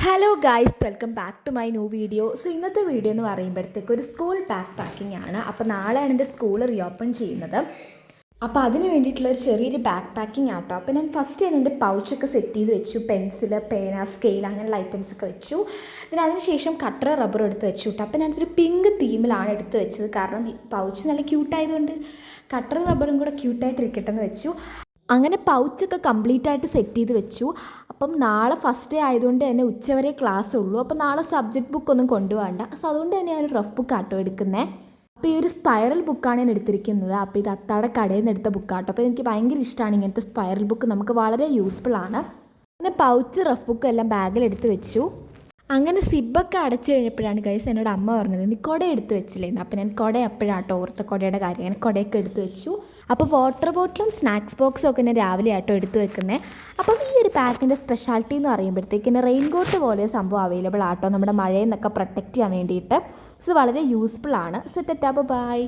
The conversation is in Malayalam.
Hello guys, welcome back to my new video. ഇന്നത്തെ വീഡിയോ എന്ന് പറയുമ്പോഴത്തേക്ക് ഒരു സ്കൂൾ ബാക്ക് പാക്കിംഗ് ആണ്. അപ്പോൾ നാളെയാണ് എൻ്റെ സ്കൂൾ റീഓപ്പൺ ചെയ്യുന്നത്. അപ്പോൾ അതിന് വേണ്ടിയിട്ടുള്ളൊരു ചെറിയൊരു ബാക്ക് പാക്കിംഗ് ആട്ടോ. അപ്പോൾ ഞാൻ ഫസ്റ്റ് എൻ്റെ പൗച്ചൊക്കെ സെറ്റ് ചെയ്ത് വെച്ചു. പെൻസിൽ, പേന, സ്കെയിൽ അങ്ങനെയുള്ള ഐറ്റംസൊക്കെ വെച്ചു. പിന്നെ അതിനുശേഷം കട്ടർ, റബ്ബറും എടുത്ത് വെച്ചു കേട്ടോ. അപ്പോൾ ഞാനൊരു പിങ്ക് തീമിലാണ് എടുത്ത് വെച്ചത്. കാരണം പൗച്ച് നല്ല ക്യൂട്ടായതുകൊണ്ട് കട്ടർ, റബ്ബറും കൂടെ ക്യൂട്ടായിട്ടിരിക്കട്ടെ എന്ന് വെച്ചു. അങ്ങനെ പൗച്ചൊക്കെ കംപ്ലീറ്റ് ആയിട്ട് സെറ്റ് ചെയ്ത് വെച്ചു. അപ്പം നാളെ ഫസ്റ്റ് ഡേ ആയതുകൊണ്ട് തന്നെ ഉച്ചവരെ ക്ലാസ് ഉള്ളൂ. അപ്പോൾ നാളെ സബ്ജക്റ്റ് ബുക്കൊന്നും കൊണ്ടുപോകണ്ട. അതുകൊണ്ട് തന്നെ ഞാനൊരു റഫ് ബുക്ക് ആട്ടോ എടുക്കുന്നത്. അപ്പോൾ ഈ ഒരു സ്പൈറൽ ബുക്കാണ് ഞാൻ എടുത്തിരിക്കുന്നത്. അപ്പോൾ ഇത് അത്താടെ കടയിൽ നിന്ന് എടുത്ത ബുക്കാട്ടോ. അപ്പോൾ എനിക്ക് ഭയങ്കര ഇഷ്ടമാണ് ഇങ്ങനത്തെ സ്പൈറൽ ബുക്ക്, നമുക്ക് വളരെ യൂസ്ഫുൾ ആണ്. അങ്ങനെ പൗച്ച്, റഫ് ബുക്കും എല്ലാം ബാഗിലെടുത്ത് വെച്ചു. അങ്ങനെ സിബൊക്കെ അടച്ചു കഴിഞ്ഞപ്പോഴാണ് ഗൈസ് എന്നോട് അമ്മ പറഞ്ഞത്, നീ കുട എടുത്ത് വെച്ചില്ലേന്ന്. അപ്പോൾ ഞാൻ കുട എപ്പോഴാട്ടോ ഓർത്ത കുടയുടെ കാര്യം. അങ്ങനെ കുടയൊക്കെ എടുത്ത് വെച്ചു. അപ്പോൾ വാട്ടർ ബോട്ടിലും സ്നാക്സ് ബോക്സും ഒക്കെ ഞാൻ രാവിലെ ആട്ടോ എടുത്ത് വെക്കുന്നത്. അപ്പം ഈ ഒരു പാക്കിൻ്റെ സ്പെഷ്യാലിറ്റി എന്ന് പറയുമ്പോഴത്തേക്കിന് റെയിൻകോട്ട് പോലെ സംഭവം അവൈലബിൾ ആട്ടോ, നമ്മുടെ മഴയിൽ നിന്നൊക്കെ പ്രൊട്ടക്റ്റ് ചെയ്യാൻ വേണ്ടിയിട്ട്. വളരെ യൂസ്ഫുൾ ആണ്. Tata bye.